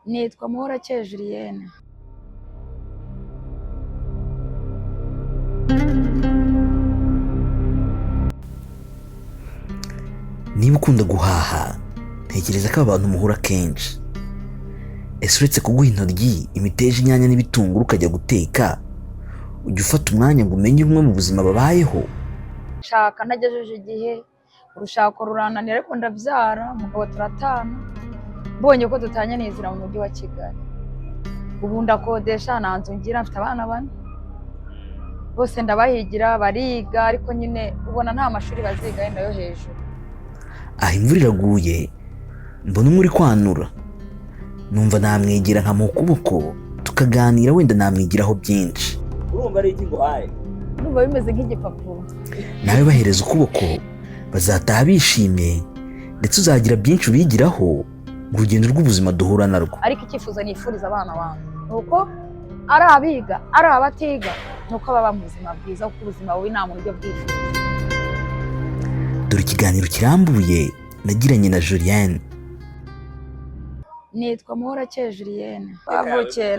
Nitwa Muhorakeye Julienne. Niba ukunda guhaha ntekereza ko abantu muhura kenshi. Ese uretse kuguha intoryi, imiteja, inyanya n'ibitunguru ukajya guteka, ujya ufata umwanya ngo umenye bumwe mu buzima babayeho? Nshaka nagejeje igihe urushako rurananira ariko ndabyara, umugabo turatana, mbonye ko dutanye nizira mu mujyi wa Kigali. Ubu ndakodesha, nta nzu ngira, mfite abana bane, bose ndabahigira bariga ariko nyine ubona nta mashuri baziga yenda yo hejuru. Aha imvura iraguye, mbona umwe uri kwanura, numva namwegera nkamuha ukuboko tukaganira, wenda namwigiraho byinshi. Urumva ari iki ngo aye? Urumva bimeze nk'igipapuro. Nawe bahereza ukuboko, bazataha bishimye, ndetse uzagira byinshi ubigiraho mu rugendo rw'ubuzima duhura narwo. Ariko icyifuzo nifuriza abana banjye nuko ari abiga ari abatiga nuko baba mu buzima bwiza, kuko ubuzima bubi nta muntu ujya bwifuza. Dore ikiganiro kirambuye nagiranye na Julienne. Nitwa Muhorakeye Julienne.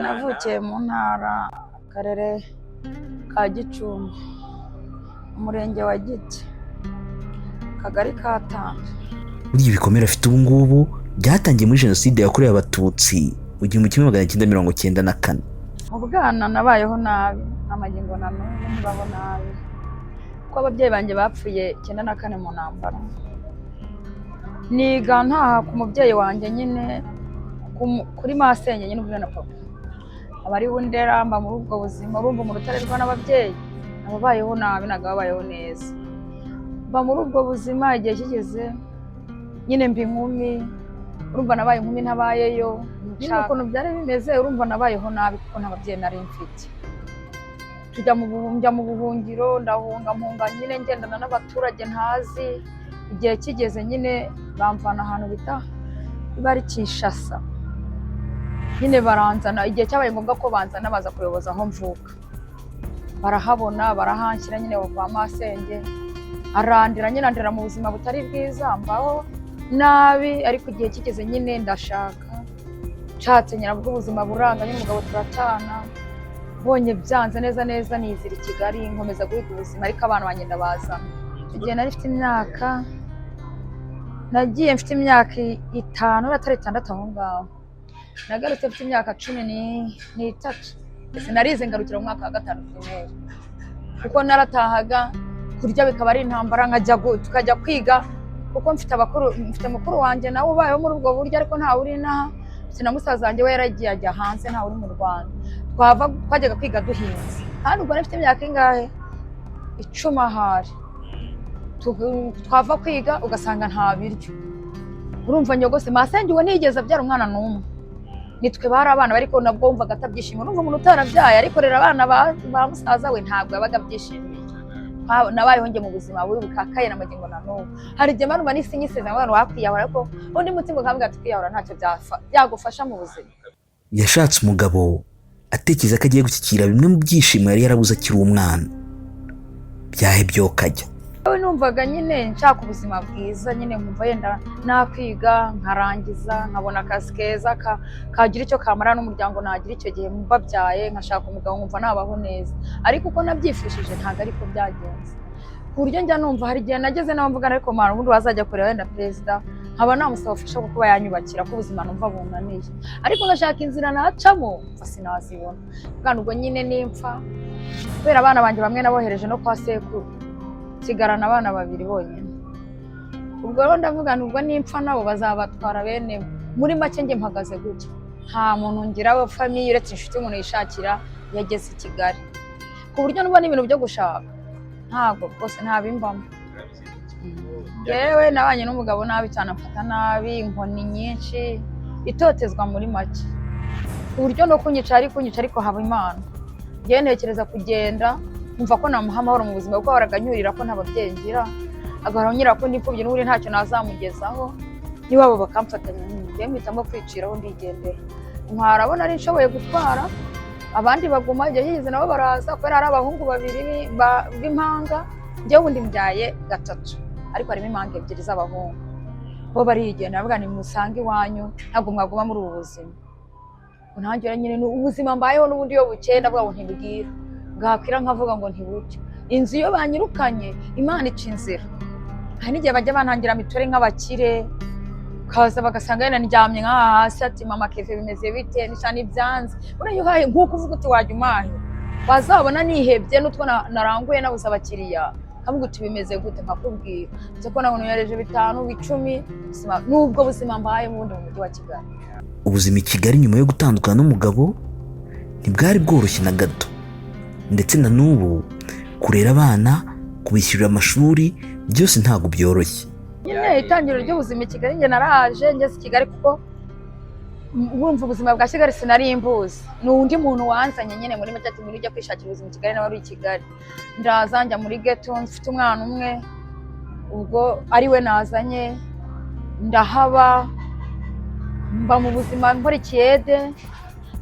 Navukiye mu ntara, akarere ka Gicumbi, umurenge wa Giti, akagari ka Tanda. Buriya ibikomere afite ubu ngubu byatangiye muri Jenoside yakorewe Abatutsi mu 1994. Mu bwana nabayeho nabi, amagingo na n'ubu ntibaho nabi, kuko ababyeyi banjye bapfuye 94 mu ntambara. Niga ntaha ku mubyeyi wanjye nyine kuri masenge nyine ubwo na papa abari bundera, mba muri ubwo buzima. Urumva umuntu utarerwa n'ababyeyi ababayeho nabi ntabwo babayeho neza. Mba muri ubwo buzima igihe kigeze nyine mbi inkumi, urumva nabaye inkumi ntabayeyo, nyine ukuntu byari bimeze. Urumva nabayeho nabi kuko nta babyeyi nari mfite. Njya mu buhungiro, mpunga nyine ngendana n'abaturage ntazi. Igihe kigeze nyine bamvana ahantu bita bari Kinshasa, nyine baranzana. Igihe cyabaye ngombwa ko banzana baza kuyoboza aho mvuka, barahabona barahanshyira nyine kwa masenge, arandira nyine andera mu buzima butari bwiza, mbaho nabi. Ariko igihe kigeze nyine ndashaka, nshatse nyirabwo ubuzima buranga, nyine umugabo turatana, bonye byanze neza nizira i Kigali, nkomeza guhiga ubuzima. Ariko abana banjye ndabazana. Igihe nari mfite imyaka, nagiye mfite imyaka 5 atari 6 aho ngaho, nagarutse mfite imyaka 13. Sinarize ngarukira mu mwaka wa 5 primaire, kuko naratahaga kurya bikaba ari intambara, tukajya kwiga kuko mfite mukuru wanjye nawe ubayeho muri ubwo buryo, ariko ntawe uri inaha. Na musaza wanjye we yaragiye ajya hanze, ntawe uri mu Rwanda. Twajyaga kwiga duhinze, kandi ubwo nafite imyaka ingahe 10 ahari. Twava kwiga ugasanga nta biryo. Urumva nyogose masenge uwo nigeze abyara umwana n'umwe, nitwe bari abana ariko nabwo wumvaga atabyishimiye. Urumva umuntu utarabyaye ariko rero abana ba musaza we ntabwo yabaga byishimiye. Nabayeho njye mu buzima bubi bukakaye n'amagingo na n'ubu. Hari igihe mbanuma n'isinyiseze abantu wakwiyahura, ariko undi mutima ukambwira ati kwiyahura ntacyo byagufasha mu buzima. Yashatse umugabo atekereza ko agiye gushyikira bimwe mu byishimo yari yarabuze akiri umwana. Byahebye ukajya. Numvaga nyine nshaka ubuzima bwiza, nyine nkumva yenda nakwiga nkarangiza, nkabona akazi keza kagira icyo kamara n'umuryango nagira. Icyo gihe mbabyaye nkashaka umugabo, nkumva nabaho neza. Ariko uko nabyifashije ntabwo ariko byagenze, ku buryo njya numva hari igihe nageze nawe mvuga ariko mara ubundi wazajya kureba wenda perezida, nkaba namusaba ubufasha bwo kuba yanyubakira, ko ubuzima numva bunaniye. Ariko ngashaka inzira nacamo mfa sinazibona. Kandi ubwo nyine nimpfa, kubera abana banjye bamwe nabohereje no kwa sekuru, sigarana abana 2 bonyine. Ubwo rero ndavuga nubwo nimpfa nabo bazabatwara bene. Muri make nge mpagaze gutya, nta muntu ngira we famille uretse inshuti umuntu yishakira yageze i Kigali, ku buryo nuba n'ibintu byo gushaka ntabwo rwose ntabimbamo. Yewe nabanye n'umugabo nabi cyane, amfata nabi, inkoni nyinshi, itotezwa muri make, ku buryo no kunyica ariko haba Imana. Ngewe ntekereza kugenda umva ko namuha amahoro mu buzima, kuko baraganyurira ko nta babyeyi ngira, agahonyira ko ndipfubye n'uri ntacyo nazamugezaho, niwabo bakamfatanya. Ngewe mpitamo kwiciraho ndigendera. Nkarabona ari nshoboye gutwara, abandi baguma. Igihe higeze nabo baraza, kubera ari abahungu 2 b'impanga, ngewe ubundi mbyaye 3, ariko harimo impanga 2 z'abahungu. Bo barigenda bavuga ni musange iwanyu, ntabwo mwaguma muri ubu buzima. Nanjye nyine ubuzima mbayeho n'ubundi yo bukenda bwabo ntibwira bwakwira nkavuga ngo ntibuke. Inzu iyo banyirukanye Imana ica inzira. Hari n'igihe bajya bantangira mitore nk'abakire kaza bagasanga yena ndyamye nka hasi ati mama Keve bimeze bite nishani byanze. Urayo haye nkuko uvuga uti wajya umahe bazabona nihebye n'utwo naranguye nabuza abakiriya kavuga uti bimeze gute nkakubwira nze ko nabone yareje 5 10 nubwo buzima mbaye mu mujyi wa Kigali. Ubuzima i Kigali nyuma yo gutandukana n'umugabo ntibwari bworoshye na gato, ndetse na n'ubu kurera abana, kubishyurira amashuri byose ntabwo byoroshye. Nyine itangiriro ry'ubuzima i Kigali nge naraje ngeze i Kigali kuko urumva ubuzima bwa Kigali sinari imbuzi. N'undi muntu wanzanye nyine muri make ati muri ujya kwishakira ubuzima i Kigali nawe ari i Kigali. Ndaza njya muri ghetto mfite umwana umwe ubwo ari we nazanye ndahaba mba mu buzima nkora ikiyede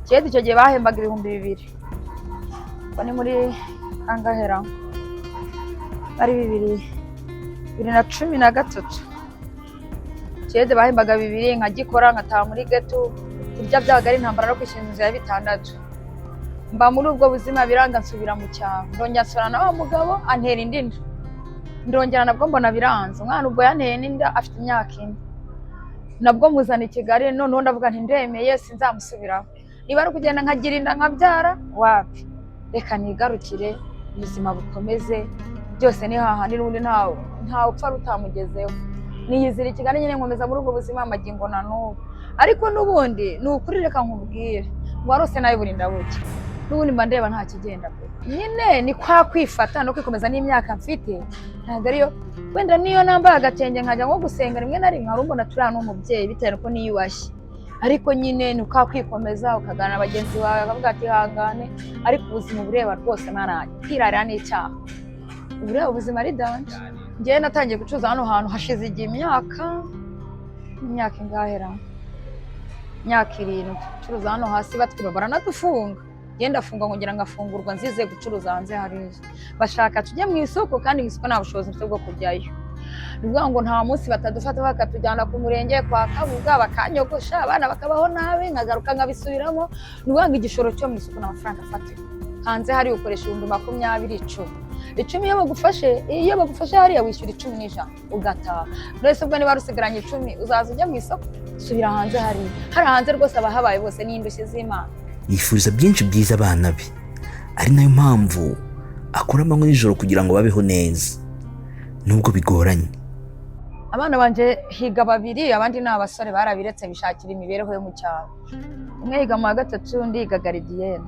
icyo gihe bahembaga 2,000 bane muri angahera ari 2013 ikiyede bahembaga 2,000 nkagikora nkataha muri ghetto kurya byabaga ari intambara no kwishyura inzu ya 6. Mba muri ubwo buzima biranga nsubira mu cyaro ndongera nsubira na wa mugabo antera indinda ndongera nabwo mbona biranze umwana ubwo yanteye n'inda afite imyaka 4 nabwo muzana i Kigali none ndavuga nti ndemeye sinzamusubiraho niba ari kugenda nkagira inda nkabyara wapi reka nigarukire ubuzima bukomeze byose ni hahandi n'ubundi nta upfa rutamugezeho niyizira i Kigali nyine nkomeza muri ubwo buzima amagingo na n'ubu ariko n'ubundi ni ukuri reka nkubwire warose nawe burinda buke n'ubundi mba ndeba nta kigenda pe nyine ni kwa kwifata no kwikomeza n'imyaka mfite ntabwo ariyo wenda niyo nambaye agatenge nkajya nko gusenga rimwe na rimwe harumbona turi hano umubyeyi bitewe ko niyubashye ariko nyine ni kwa kwikomeza ukagana bagenzi bawe akavuga ati hangane ariko ubuzima bureba rwose naranye kwirarira n'icyaha ubureba ubuzima ari danje ngewe natangiye gucuruza hano hantu hashize igihe imyaka ingahera imyaka 7 curuza hano hasi batwiba baranadufunga genda afunga ngongera ngafungurwa nzize gucuruza hanze hariya bashaka tujye mu isoko kandi mu isoko nta bushobozi mfite bwo kujyayo nuvuga ngo nta munsi batadufata bakatujyana ku murenge kwa Kabuga bakanyogosha abana bakabaho nabi nkagaruka nkabisubiramo nuvuga ngo igishoro cyo mu isoko n'amafaranga afatika hanze hari ukoresha 20 10 iyo bagufashe hariya wishyura 10 ugataha nese ubwo niba rusigaranye 10 uzaza ujya mu isoko subira hanze hari hanze rwose abahabaye bose n'indushye z'Imana. Yifuriza byinshi byiza abana be, ari nayo mpamvu akora amanywa n'ijoro kugira ngo babeho neza nubwo bigoranye. Abana banje higa 2 abandi ni abasore barabiretse bishakira imibereho yo mu cyaro. Umwe yiga mu 3 undi yiga gardienne.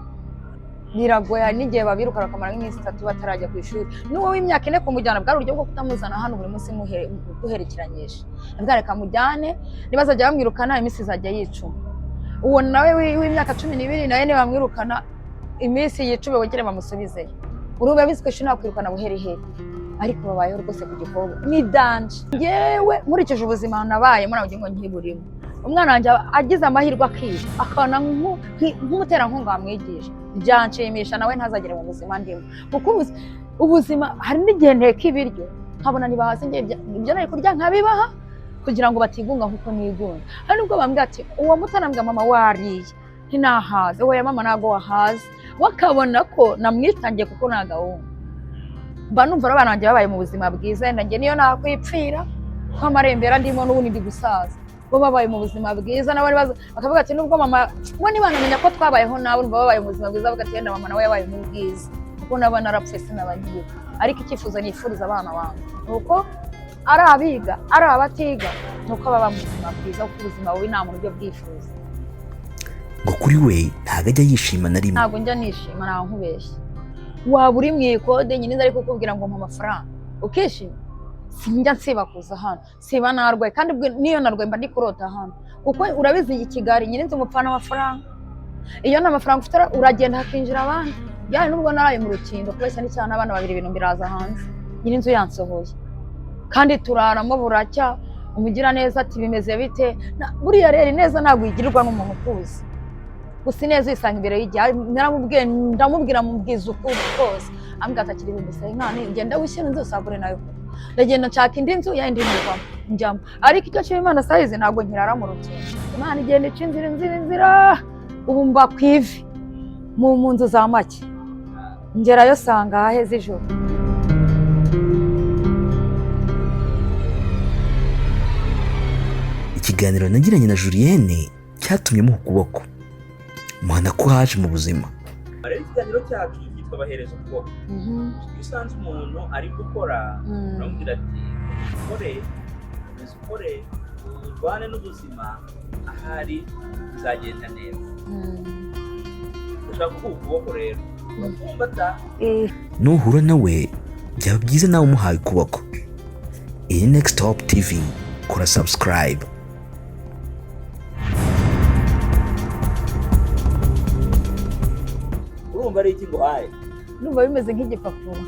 Biragoye n'igihe babiruka bakamara nk'iminsi 3 batarajya ku ishuri. N'uwo w'imyaka 4 kumujyana bwari uburyo bwo kutamuzana hano buri munsi muherekeranyije. Nabwareka mujyane nibazajya bamwirukana iminsi izajya yicuma. Uwo nawe w'imyaka 12 nawe ne bamwirukana iminsi yicube wongere bamusubizeyo. Urube bizwe shina kwirukana buherehere. Ariko babayeho rwose ku gikorwa ni danje. Yewe nkurikije ubuzima nabaye muri abugingo nkiburimo. Umwana wanje agize amahirwe akiga akana nk'umutera nkunga amwigisha byanshimisha nawe ntazagera mu buzima ndimo kuko ubuzima hari n'igihe nteka ibiryo nkabona nibahaze ngiye ibyo nari kurya nkabibaha kugira ngo batigunga nkuko nigunga. Hari nubwo bambwira ati uwo mutanambwa mama wariye ntinahaze wowe mama nago wahaze wakabona ko namwitangiye kuko nagahunga mba numva abana banjye babaye mu buzima bwiza nanjye niyo nakwipfira ko amarembera ndimo n'ubundi ndi gusaza bo babaye mu buzima bwiza n'abari bakavuga ati nubwo mama bo nibanamenya ko twabayeho nabo babaye mu buzima bwiza bavuga ati yenda mama nawe yabaye mu bwiza kuko nabana arapfuye sinabagiye. Ariko icyifuzo nifuriza abana banjye nuko ari abiga ari abatiga nuko baba mu buzima bwiza kuko ubuzima bubi nta muntu ujya bwifuza. Ngo kuri we ntago ajya yishima na rimwe. Ntago njya nishima nta nkubeshye waba uri mu ikode nyine ari kukubwira ngo mpa amafaranga ukishima sinjya nsiba kuza hano siba narwaye kandi niyo narwaye mba ndi kurota hano kuko urabizi i Kigali nyine nzi umupfana amafaranga iyo nta mafaranga ufite uragenda hakinjira abandi yani nubwo naraye mu rukindo kubeshya n'icyana abana 2 ibintu biraza hanze nyine inzu yansohoye kandi turaramo buracya umugira neza ati bimeze bite buriya rero neza ntabwo yigirirwa n'umuntu ukuzi gusa neza isanga imbere y'igihe naramubwiye ndamubwira mubwiza ukuri kose ambwira atakiri bimbese nkane ngenda wishyira inzu usagure nayo ndagenda nshaka indi nzu yindi nirwa njyamo ariko icyo cyo Imana sayize ntabwo nkirara mu rukindo Imana igenda icinzira inzira ubu mba ku ivi mu nzu za make, ngerayo sanga haheze ijoro. Ikiganiro nagiranye na Julienne cyatumye muha ukuboko, muhana ko haje mu buzima. Rero ikiganiro cyacu cyitwa bahereza ukuboko. Iyo usanze umuntu ari gukora uramubwira ati ukore urwane n'ubuzima, ahari bizagenda neza. Ushaka kuguha ukuboko rero urakumbata. Nuhura nawe byaba byiza nawe umuhaye ukuboko. Iyi Next Hope TV, kora subscribe. Urumva ari iki nguhaye? Numva bimeze nk'igipapuro.